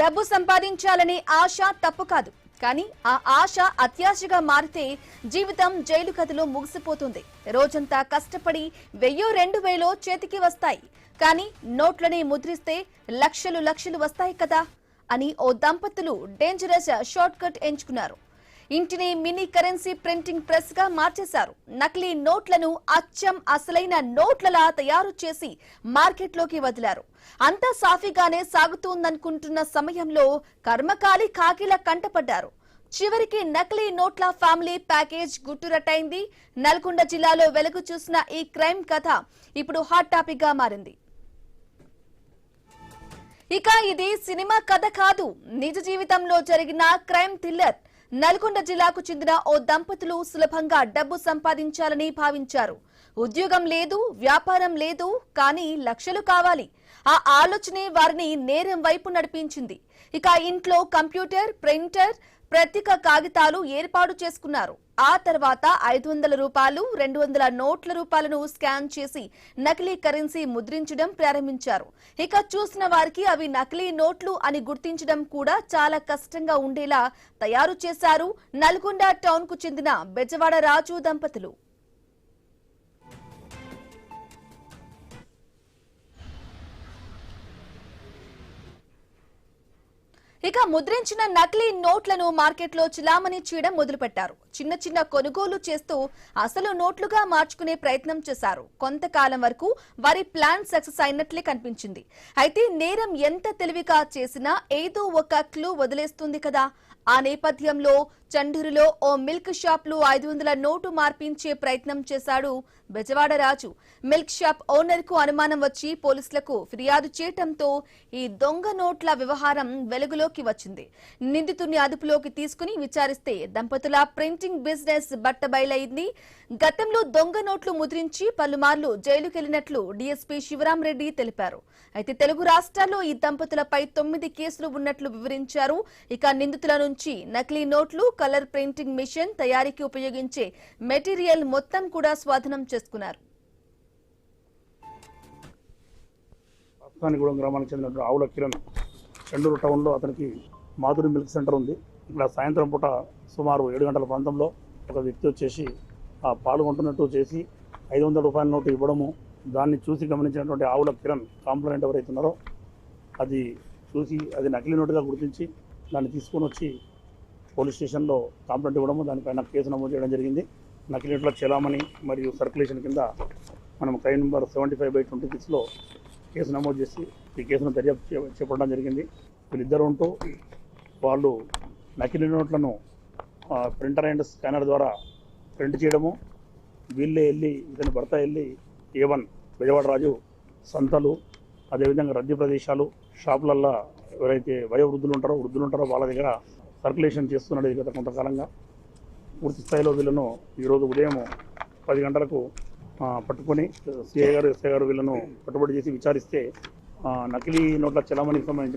డబ్బు సంపాదించాలనే ఆశ తప్పు కాదు, కానీ ఆ ఆశ అత్యాశగా మారితే జీవితం జైలు గదిలో ముగిసిపోతుంది. రోజంతా కష్టపడి 1000-2000 చేతికి వస్తాయి, కానీ నోట్లని ముద్రిస్తే లక్షలు వస్తాయి కదా అని ఓ దంపతులు డేంజరస్ షార్ట్ కట్ ఎంచుకున్నారు. ఇంటిని మినీ కరెన్సీ ప్రింటింగ్ ప్రెస్ గా మార్చేశారు. నకిలీ నోట్లను అచ్చం అసలైన నోట్లలా తయారు చేసి మార్కెట్లోకి వదిలారు. అంతా సాఫీగానే సాగుతుందనుకుంటున్న సమయంలో కర్మకాలి కాకిలా కంటపడ్డారు. చివరికి నకిలీ నోట్ల ఫ్యామిలీ ప్యాకేజ్ గుట్టురట్టయింది. నల్గొండ జిల్లాలో వెలుగు చూసిన ఈ క్రైమ్ కథ ఇప్పుడు హాట్ టాపిక్ గా మారింది. ఇక ఇది సినిమా కథ కాదు, నిజ జీవితంలో జరిగిన క్రైమ్ థ్రిల్లర్. నల్గొండ జిల్లాకు చెందిన ఓ దంపతులు సులభంగా డబ్బు సంపాదించాలని భావించారు. ఉద్యోగం లేదు, వ్యాపారం లేదు, కానీ లక్షలు కావాలి. ఆ ఆలోచనే వారిని నేరం వైపు నడిపించింది. ఇక ఇంట్లో కంప్యూటర్, ప్రింటర్, ప్రత్యేక కాగితాలు ఏర్పాటు చేసుకున్నారు. ఆ తర్వాత 500 రూపాయలు, 200 నోట్ల రూపాయలను స్కాన్ చేసి నకిలీ కరెన్సీ ముద్రించడం ప్రారంభించారు. ఇక చూసిన వారికి అవి నకిలీ నోట్లు అని గుర్తించడం కూడా చాలా కష్టంగా ఉండేలా తయారు చేశారు నల్గొండ టౌన్ కు చెందిన బెజవాడ రాజు దంపతులు. ఇక ముద్రించిన నకిలీ నోట్లను మార్కెట్లో చిలామణి చేయడం మొదలుపెట్టారు. చిన్న కొనుగోలు చేస్తూ అసలు నోట్లుగా మార్చుకునే ప్రయత్నం చేశారు. కొంతకాలం వరకు వారి ప్లాన్ సక్సెస్ అయినట్లే కనిపించింది. అయితే నేరం ఎంత తెలివిగా చేసినా ఏదో ఒక క్లూ వదిలేస్తుంది కదా. ఆ నేపథ్యంలో చండూరులో ఓ మిల్క్ షాప్ లో 500 నోటు మార్పించే ప్రయత్నం చేశాడు బెజవాడ రాజు. మిల్క్ షాప్ ఓనర్ కు అనుమానం వచ్చి పోలీసులకు ఫిర్యాదు చేయడంతో ఈ దొంగ నోట్ల వ్యవహారం వెలుగులోకి వచ్చింది. నిందితుడిని అదుపులోకి తీసుకుని విచారిస్తే దంపతుల ప్రింటింగ్ బిజినెస్ బట్టబయలైంది. గతంలో దొంగ నోట్లు ముద్రించి పలుమార్లు జైలుకెళ్లినట్లు డీఎస్పీ శివరాం రెడ్డి తెలిపారు. అయితే తెలుగు రాష్ట్రాల్లో ఈ దంపతులపై 9 కేసులు ఉన్నట్లు వివరించారు. ఇక నిందితుల నుంచి నకిలీ నోట్లు, కలర్ ప్రింటింగ్ మిషన్ తయారీకి ఉపయోగించే మెటీరియల్ మొత్తం కూడా స్వాధీనం చేసుకున్నారు. గ్రామానికి చెందిన ఆవుల కిరణ్ చండూరు టౌన్లో అతనికి మాధురి మిల్క్ సెంటర్ ఉంది. ఇక్కడ సాయంత్రం పూట సుమారు 7 గంటల ప్రాంతంలో ఒక వ్యక్తి వచ్చేసి ఆ పాలు కొంటున్నట్టు చేసి 500 రూపాయల నోటు ఇవ్వడము, దాన్ని చూసి గమనించినటువంటి ఆవుల కిరణ్ కాంప్లైంట్ ఎవరైతే ఉన్నారో అది చూసి అది నకిలీ నోటుగా గుర్తించి దాన్ని తీసుకొని వచ్చి పోలీస్ స్టేషన్లో కంప్లైంట్ ఇవ్వడము, దానిపైన కేసు నమోదు చేయడం జరిగింది. నకిలీ నోట్ల చెలామణి మరియు సర్క్యులేషన్ కింద మనం క్రైమ్ నెంబర్ 75/26లో కేసు నమోదు చేసి ఈ కేసును దర్యాప్తు చేపట్టడం జరిగింది. వీళ్ళిద్దరూ ఉంటూ వాళ్ళు నకిలీ నోట్లను ప్రింటర్ అండ్ స్కానర్ ద్వారా ప్రింట్ చేయడము, వీళ్ళే వెళ్ళి ఇతని భర్త వెళ్ళి A1 బెజవాడ రాజు సంతలు, అదేవిధంగా రద్దీ ప్రదేశాలు, షాపులల్లో ఎవరైతే వృద్ధులు ఉంటారో వాళ్ళ దగ్గర సర్క్యులేషన్ చేస్తున్నాడు గత కొంతకాలంగా. పూర్తి స్థాయిలో వీళ్ళను ఈరోజు ఉదయం 10 గంటలకు పట్టుకొని సిఐ గారు, ఎస్ఐ గారు వీళ్ళను పట్టుబడి చేసి విచారిస్తే నకిలీ నోట్ల చలామణికి సంబంధించిన